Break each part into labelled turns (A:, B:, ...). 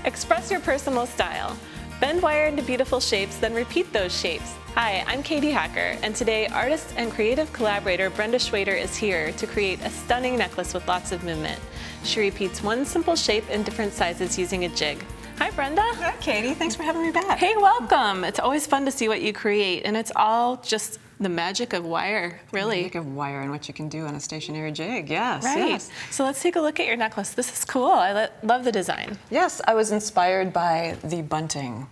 A: Express your personal style. Bend wire into beautiful shapes, then repeat those shapes. Hi, I'm Katie Hacker, and today artist and creative collaborator Brenda Schweder is here to create a stunning necklace with lots of movement. She repeats one simple shape in different sizes using a jig. Hi, Brenda.
B: Hi, Katie. Thanks for having me back.
A: Hey, welcome. It's always fun to see what you create, and it's all just the magic of wire, really.
B: The magic of wire and what you can do on a stationary jig, yes.
A: Right.
B: Yes.
A: So let's take a look at your necklace. This is cool. I love the design.
B: Yes, I was inspired by the bunting.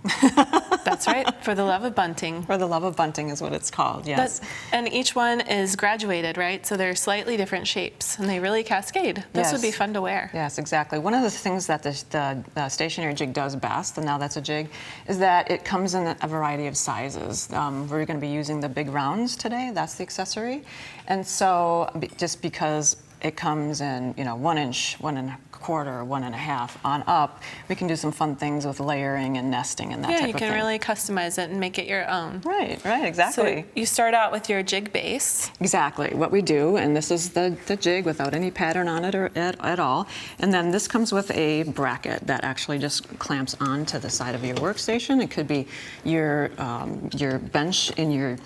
A: That's right, for the love of bunting.
B: For the love of bunting is what it's called, yes.
A: And each one is graduated, right? So they're slightly different shapes, and they really cascade. This would be fun to wear.
B: Yes, exactly. One of the things that the stationary jig does best, and now that's a jig, is that it comes in a variety of sizes. We're going to be using the big rounds today. That's the accessory. And so just because it comes in, 1 inch, 1 1/4, 1 1/2 on up, we can do some fun things with layering and nesting and that type of thing.
A: Yeah, you can really customize it and make it your own.
B: Right, exactly.
A: So you start out with your jig base.
B: Exactly, what we do, and this is the jig without any pattern on it or at all. And then this comes with a bracket that actually just clamps onto the side of your workstation. It could be your bench in your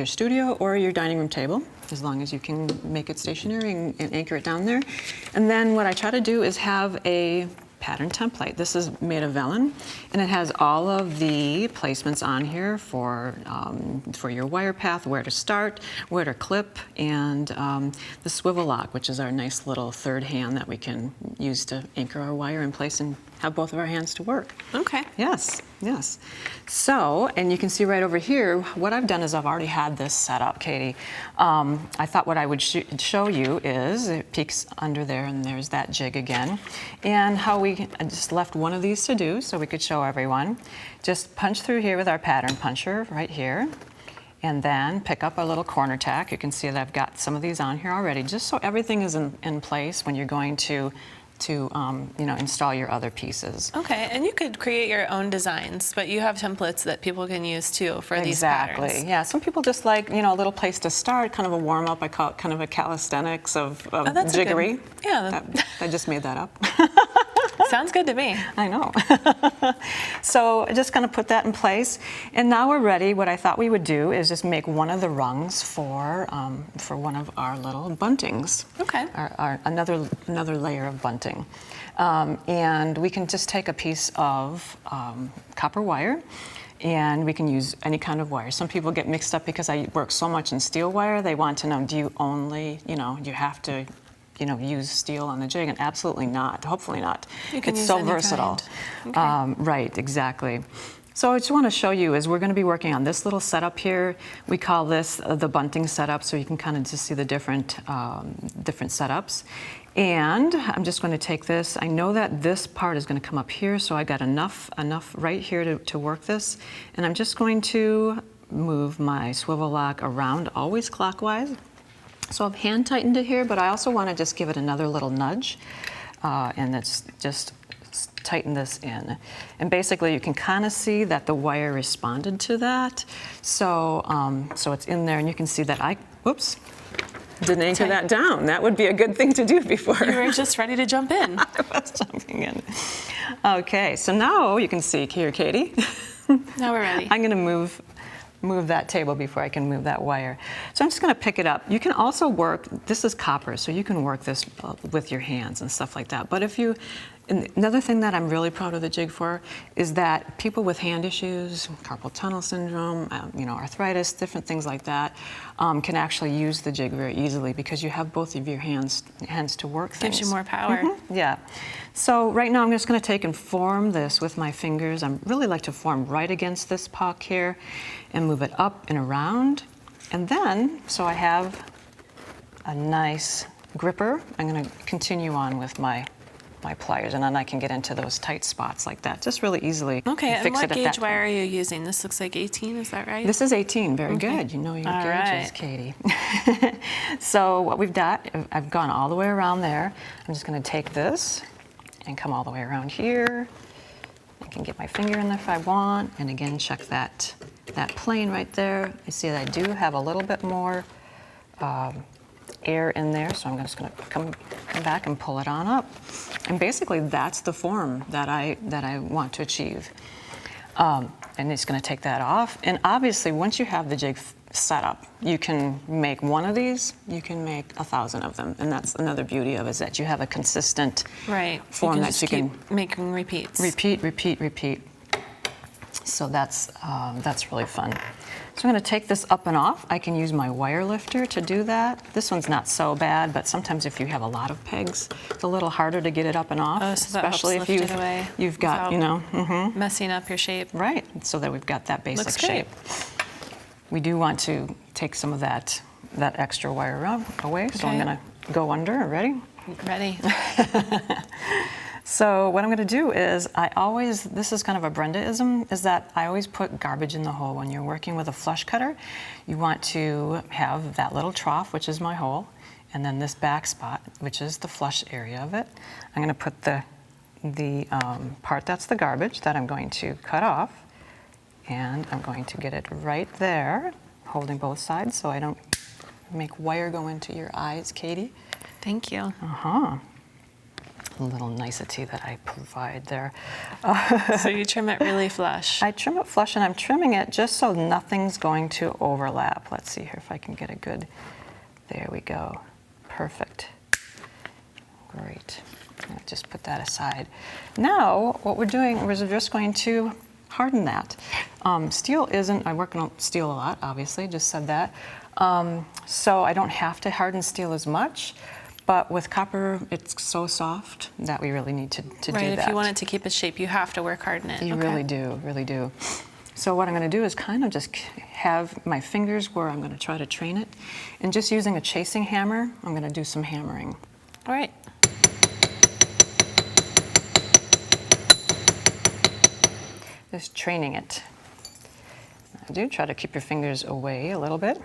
B: studio or your dining room table, as long as you can make it stationary and anchor it down there. And then what I try to do is have a pattern template. This is made of vellum, and it has all of the placements on here for your wire path, where to start, where to clip, and the swivel lock, which is our nice little third hand that we can use to anchor our wire in place and have both of our hands to work.
A: Okay.
B: Yes. So, and you can see right over here, what I've done is I've already had this set up, Katie. I thought what I would show you is, it peeks under there, and there's that jig again, and how I just left one of these to do so we could show everyone. Just punch through here with our pattern puncher right here, and then pick up a little corner tack. You can see that I've got some of these on here already, just so everything is in place when you're going to install your other pieces.
A: Okay, and you could create your own designs, but you have templates that people can use too for these patterns.
B: Exactly, yeah. Some people just like, a little place to start, kind of a warm-up. I call it kind of a calisthenics of jiggery. I just made that up.
A: Sounds good to me.
B: I know. So I just kind of put that in place, and now we're ready. What I thought we would do is just make one of the rungs for one of our little buntings.
A: Okay.
B: Another layer of bunting, and we can just take a piece of copper wire. And we can use any kind of wire. Some people get mixed up because I work so much in steel wire. They want to know, do you only, you have to use steel on the jig, and absolutely not, hopefully not. It's so versatile. Okay. Right, exactly. So I just want to show you is we're going to be working on this little setup here. We call this the bunting setup, so you can kind of just see the different setups. And I'm just going to take this. I know that this part is going to come up here, so I got enough right here to work this. And I'm just going to move my swivel lock around, always clockwise. So I've hand tightened it here, but I also want to just give it another little nudge, and it's just tighten this in. And basically you can kind of see that the wire responded to that. So so it's in there, and you can see that didn't anchor that down. That would be a good thing to do before.
A: You were just ready to jump in.
B: I was jumping in. Okay, so now you can see here, Katie.
A: Now we're ready.
B: I'm going to move that table before I can move that wire. So I'm just going to pick it up. You can also work, this is copper, so you can work this with your hands and stuff like that. But and another thing that I'm really proud of the jig for is that people with hand issues, carpal tunnel syndrome, arthritis, different things like that, can actually use the jig very easily because you have both of your hands to work things.
A: Gives you more power.
B: Mm-hmm. Yeah. So right now I'm just going to take and form this with my fingers. I really like to form right against this puck here and move it up and around. And then, so I have a nice gripper. I'm going to continue on with my pliers, and then I can get into those tight spots like that just really easily.
A: Okay, and what gauge wire are you using? This looks like 18, is that right?
B: This is 18, very good. You know your gauges, Katie. So what we've got, I've gone all the way around there. I'm just going to take this and come all the way around here. I can get my finger in there if I want, and again check that plane right there. I see that I do have a little bit more air in there, so I'm just going to come back and pull it on up. And basically, that's the form that I want to achieve. And it's going to take that off. And obviously, once you have the jig set up, you can make one of these, you can make 1,000 of them. And that's another beauty of it, is that you have a consistent form that you can
A: making repeats.
B: Repeat, repeat, repeat. So that's really fun. So I'm going to take this up and off. I can use my wire lifter to do that. This one's not so bad, but sometimes if you have a lot of pegs, it's a little harder to get it up and off,
A: so
B: especially if you've got, you know,
A: messing up your shape.
B: Right, so that we've got that basic
A: Looks
B: shape. We do want to take some of that extra wire away, so I'm going to go under. Ready?
A: Ready.
B: So what I'm going to do is this is kind of a Brenda-ism, is that I always put garbage in the hole. When you're working with a flush cutter, you want to have that little trough, which is my hole, and then this back spot, which is the flush area of it. I'm going to put the part that's the garbage that I'm going to cut off, and I'm going to get it right there, holding both sides so I don't make wire go into your eyes, Katie.
A: Thank you.
B: A little nicety that I provide there.
A: So you trim it really flush.
B: I trim it flush, and I'm trimming it just so nothing's going to overlap. Let's see here if I can get a good, there we go. Perfect. Great. I'll just put that aside. Now, what we're doing is we're just going to harden that. Steel isn't, I work on steel a lot, obviously, just said that. So I don't have to harden steel as much. But with copper, it's so soft that we really need to do that.
A: Right, if you want it to keep its shape, you have to work hard in it.
B: You really do, really do. So what I'm going to do is kind of just have my fingers where I'm going to try to train it. And just using a chasing hammer, I'm going to do some hammering.
A: All right.
B: Just training it. I do try to keep your fingers away a little bit.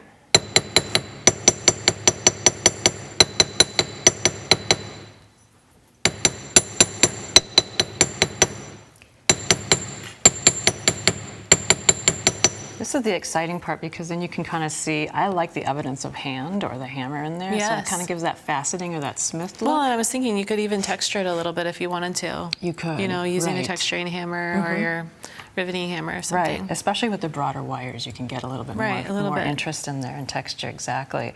B: This is the exciting part, because then you can kind of see, I like the evidence of hand or the hammer in there, so it kind of gives that faceting or that smooth look.
A: Well, and I was thinking you could even texture it a little bit if you wanted to.
B: You could.
A: You know, using a texturing hammer or your riveting hammer or something.
B: Right, especially with the broader wires, you can get a little bit more interest in there and texture, exactly.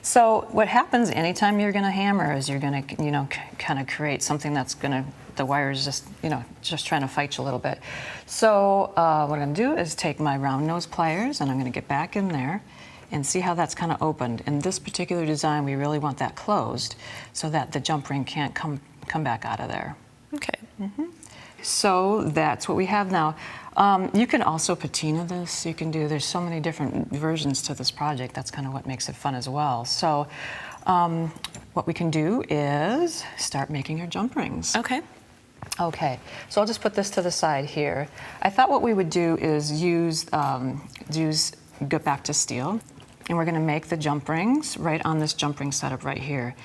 B: So what happens anytime you're going to hammer is you're going to, you know, kind of create something that's going to, the wire is just, you know, just trying to fight you a little bit. So what I'm going to do is take my round nose pliers, and I'm going to get back in there and see how that's kind of opened. In this particular design, we really want that closed so that the jump ring can't come back out of there.
A: Okay.
B: So that's what we have now. You can also patina this. You can do, there's so many different versions to this project. That's kind of what makes it fun as well. So what we can do is start making our jump rings.
A: Okay.
B: Okay, so I'll just put this to the side here. I thought what we would do is go back to steel, and we're going to make the jump rings right on this jump ring setup right here.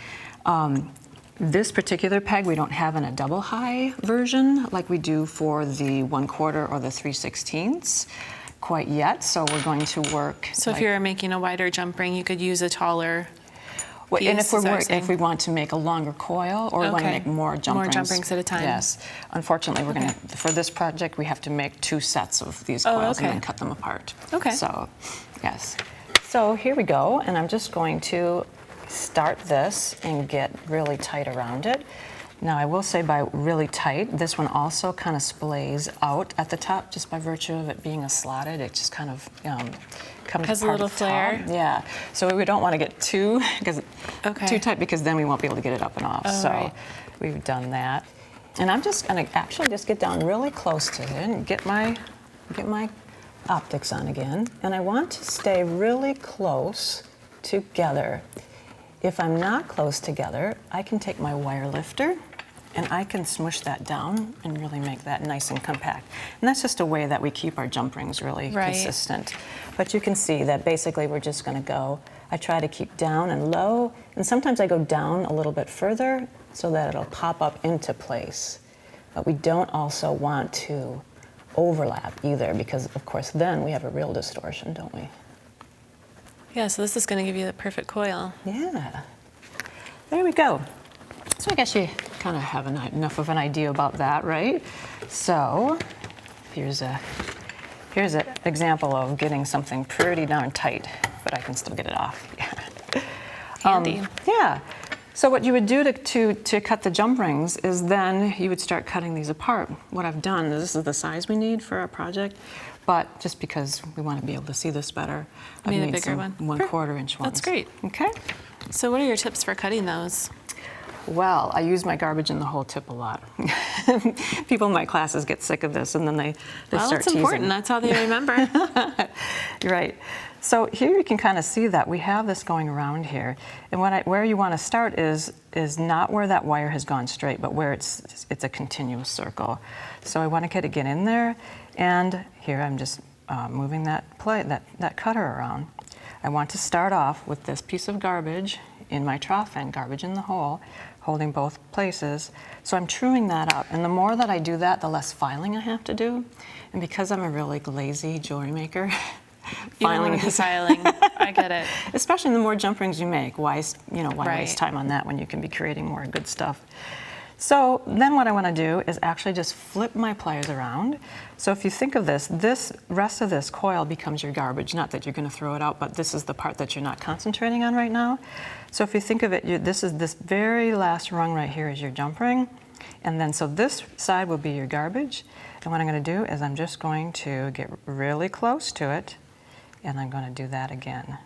B: This particular peg we don't have in a double high version like we do for the 1/4 or the 3/16 quite yet, so we're going to work.
A: So if you're making a wider jump ring, you could use a taller piece,
B: and if we want to make a longer coil, or we want to make more jump rings
A: at a time.
B: Yes. Unfortunately, we're going to, for this project, we have to make 2 sets of these coils and then cut them apart.
A: Okay.
B: So, yes. So here we go, and I'm just going to start this and get really tight around it. Now, I will say by really tight, this one also kind of splays out at the top just by virtue of it being a slotted. It just kind of comes
A: has a little flare.
B: Yeah. So we don't want to get too tight, because then we won't be able to get it up and off. So we've done that. And I'm just going to actually just get down really close to it and get my optics on again. And I want to stay really close together. If I'm not close together, I can take my wire lifter and I can smush that down and really make that nice and compact. And that's just a way that we keep our jump rings really consistent. But you can see that basically we're just going to go, I try to keep down and low, and sometimes I go down a little bit further so that it'll pop up into place. But we don't also want to overlap either, because of course then we have a real distortion, don't we?
A: Yeah, so this is going to give you the perfect coil.
B: Yeah, there we go. So I guess you kind of have enough of an idea about that, right? So here's an example of getting something pretty darn tight, but I can still get it off.
A: Handy.
B: Yeah. So what you would do to cut the jump rings is then you would start cutting these apart. What I've done is this is the size we need for our project, but just because we want to be able to see this better, I've made
A: a bigger
B: some
A: one.
B: 1/4 inch ones.
A: That's great.
B: Okay.
A: So what are your tips for cutting those?
B: Well, I use my garbage in the hole tip a lot. People in my classes get sick of this, and then they start
A: It's
B: teasing.
A: important. That's how they remember.
B: You're right. So here you can kind of see that we have this going around here, and where you want to start is not where that wire has gone straight, but where it's a continuous circle. So I want to get in there, and here I'm just moving that cutter around. I want to start off with this piece of garbage in my trough end, garbage in the hole, holding both places. So I'm truing that up, and the more that I do that, the less filing I have to do. And because I'm a really lazy jewelry maker, filing is
A: filing. I get it.
B: Especially the more jump rings you make. Why waste time on that when you can be creating more good stuff? So then what I want to do is actually just flip my pliers around. So if you think of this rest of this coil becomes your garbage. Not that you're going to throw it out, but this is the part that you're not concentrating on right now. So if you think of it, this very last rung right here is your jump ring. And then so this side will be your garbage. And what I'm going to do is I'm just going to get really close to it, and I'm going to do that again.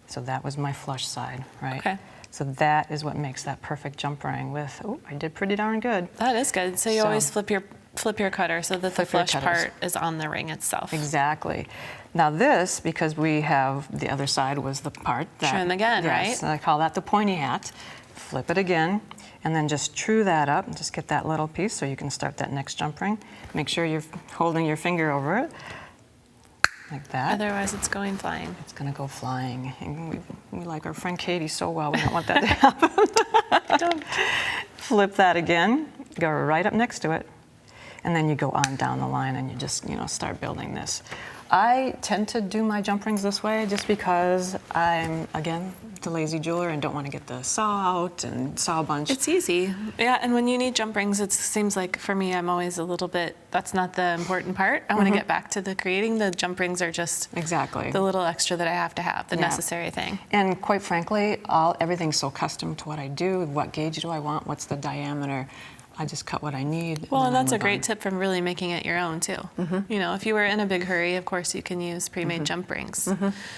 B: So that was my flush side, right?
A: Okay.
B: So that is what makes that perfect jump ring with, oh, I did pretty darn good.
A: That is good. So you always flip your cutter so that the flush part is on the ring itself.
B: Exactly. Now this, because we have the other side was the part that...
A: Trim again,
B: yes,
A: right?
B: I call that the pointy hat. Flip it again, and then just true that up, and just get that little piece so you can start that next jump ring. Make sure you're holding your finger over it, like that.
A: Otherwise it's going flying.
B: It's going to go flying. And we like our friend Katie so well, we don't want that to happen.
A: Don't.
B: Flip that again, go right up next to it, and then you go on down the line and you just, start building this. I tend to do my jump rings this way just because I'm, again, the lazy jeweler and don't want to get the saw out and saw a bunch.
A: It's easy. Yeah, and when you need jump rings, it seems like for me, I'm always a little bit, that's not the important part. I want to get back to the creating. The jump rings are just
B: exactly
A: the little extra that I have to have, the necessary thing.
B: And quite frankly, everything's so custom to what I do. What gauge do I want? What's the diameter? I just cut what I need.
A: Well, and that's a great tip from really making it your own too. If you were in a big hurry, of course you can use pre-made jump rings.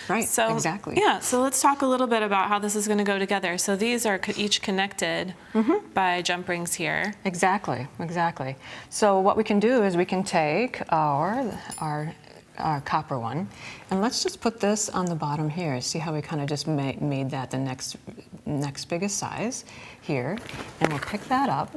B: Right,
A: so,
B: exactly.
A: Yeah, so let's talk a little bit about how this is going to go together. So these are each connected by jump rings here.
B: Exactly. So what we can do is we can take our copper one, and let's just put this on the bottom here. See how we kind of just made that the next biggest size here, and we'll pick that up.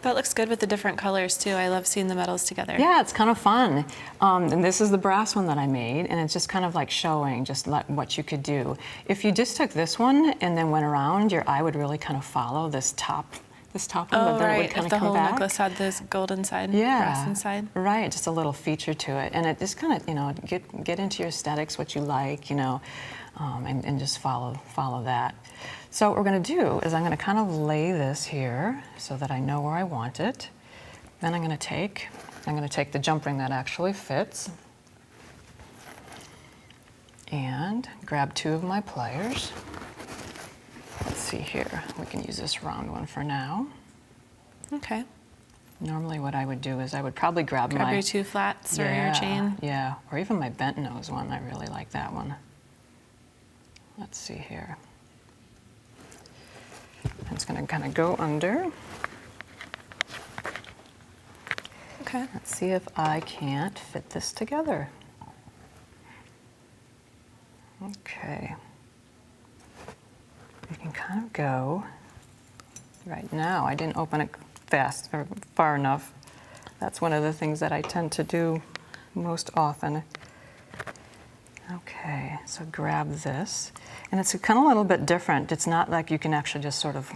A: That looks good with the different colors too. I love seeing the metals together.
B: Yeah, it's kind of fun. And this is the brass one that I made, and it's just kind of like showing just what you could do. If you just took this one and then went around, your eye would really kind of follow this top one, but then it would kind of come back.
A: If the whole necklace had this gold inside, brass inside.
B: Right, just a little feature to it. And it just kind of, get into your aesthetics, what you like, and just follow that. So what we're going to do is I'm going to kind of lay this here so that I know where I want it. Then I'm going to take the jump ring that actually fits and grab 2 of my pliers. Let's see here. We can use this round one for now.
A: Okay.
B: Normally what I would do is I would probably grab
A: your 2 flats or your chain.
B: Yeah, or even my bent nose one. I really like that one. Let's see here. It's going to kind of go under.
A: Okay.
B: Let's see if I can't fit this together. Okay. You can kind of go. Right now, I didn't open it fast or far enough. That's one of the things that I tend to do most often. Okay, so grab this. And it's kind of a little bit different. It's not like you can actually just sort of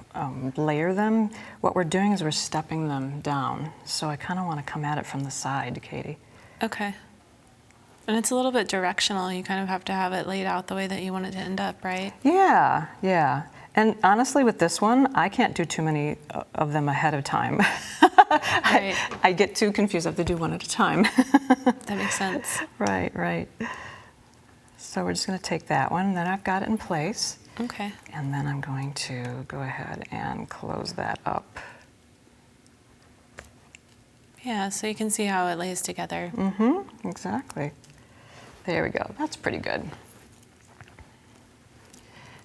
B: layer them. What we're doing is we're stepping them down. So I kind of want to come at it from the side, Katie.
A: Okay. And it's a little bit directional. You kind of have to have it laid out the way that you want it to end up, right?
B: Yeah, yeah. And honestly, with this one, I can't do too many of them ahead of time.
A: Right.
B: I get too confused. I have to do one at a time.
A: That makes sense.
B: Right, right. So we're just going to take that one, then I've got it in place.
A: Okay.
B: And then I'm going to go ahead and close that up.
A: Yeah, so you can see how it lays together.
B: Mm-hmm, exactly. There we go. That's pretty good.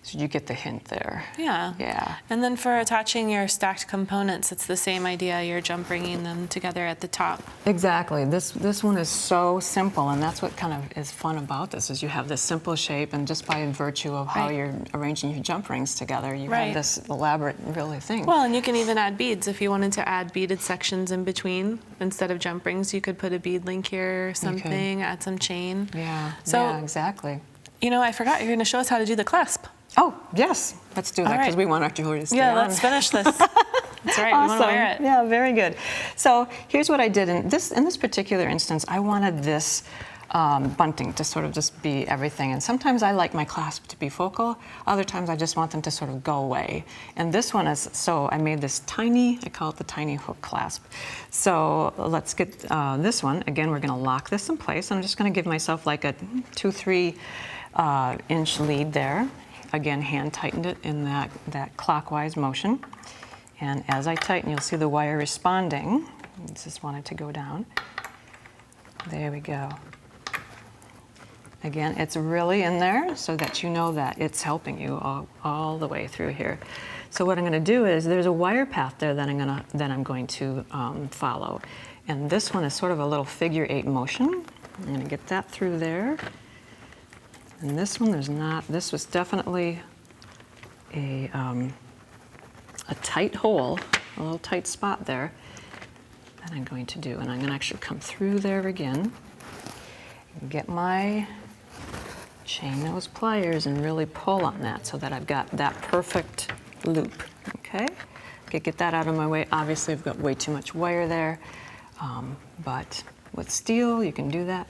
B: So you get the hint there.
A: Yeah.
B: Yeah.
A: And then for attaching your stacked components, it's the same idea. You're jump ringing them together at the top.
B: Exactly. This one is so simple, and that's what kind of is fun about this, is you have this simple shape, and just by virtue of how you're arranging your jump rings together, you have this elaborate, really thing.
A: Well, and you can even add beads. If you wanted to add beaded sections in between, instead of jump rings, you could put a bead link here or something, add some chain.
B: Yeah,
A: so,
B: yeah, exactly.
A: You know, I forgot, you're going to show us how to do the clasp.
B: Oh, yes. Let's do that, because we want our jewelry to stay on.
A: Let's finish this. That's right,
B: Awesome.
A: we want to wear it.
B: Yeah, very good. So here's what I did. In this particular instance, I wanted this bunting to sort of just be everything. And sometimes I like my clasp to be focal. Other times I just want them to sort of go away. And this one is, so I made this tiny, I call it the tiny hook clasp. So let's get this one. Again, we're going to lock this in place. I'm just going to give myself like a 2-3 inch lead there. Again, hand tightened it in that clockwise motion. And as I tighten, you'll see the wire responding. I just want it to go down. There we go. Again, it's really in there so that you know that it's helping you all the way through here. So what I'm going to do is, there's a wire path there that I'm going to follow. And this one is sort of a little figure 8 motion. I'm going to get that through there. And this one, there's not. This was definitely a tight hole, a little tight spot there that I'm going to do. And I'm going to actually come through there again and get my chain nose pliers and really pull on that so that I've got that perfect loop. Okay? Get that out of my way. Obviously, I've got way too much wire there, but with steel, you can do that.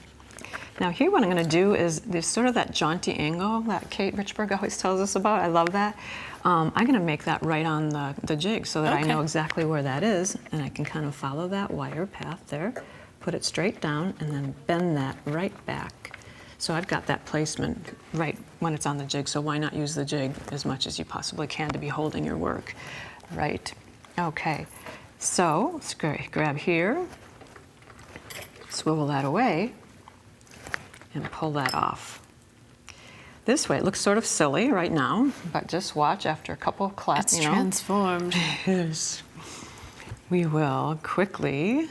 B: Now here what I'm going to do is, there's sort of that jaunty angle that Kate Richburg always tells us about. I love that. I'm going to make that right on the jig so that I know exactly where that is, and I can kind of follow that wire path there, put it straight down, and then bend that right back. So I've got that placement right when it's on the jig, so why not use the jig as much as you possibly can to be holding your work. Right. Okay. So let's grab here, swivel that away, and pull that off. This way, it looks sort of silly right now, but just watch after a couple of claps.
A: It's transformed.
B: Yes. We will quickly,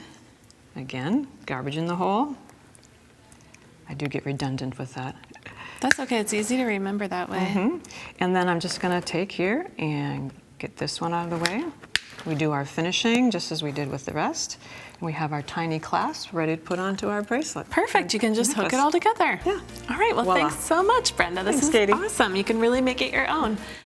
B: again, garbage in the hole. I do get redundant with that.
A: That's okay, it's easy to remember that way.
B: Mm-hmm. And then I'm just going to take here and get this one out of the way. We do our finishing just as we did with the rest. We have our tiny clasp ready to put onto our bracelet.
A: Perfect. You can just hook it all together.
B: Yeah.
A: All right. Well,
B: Voila.
A: Thanks so much, Brenda. This is
B: Katie.
A: awesome. You can really make it your own.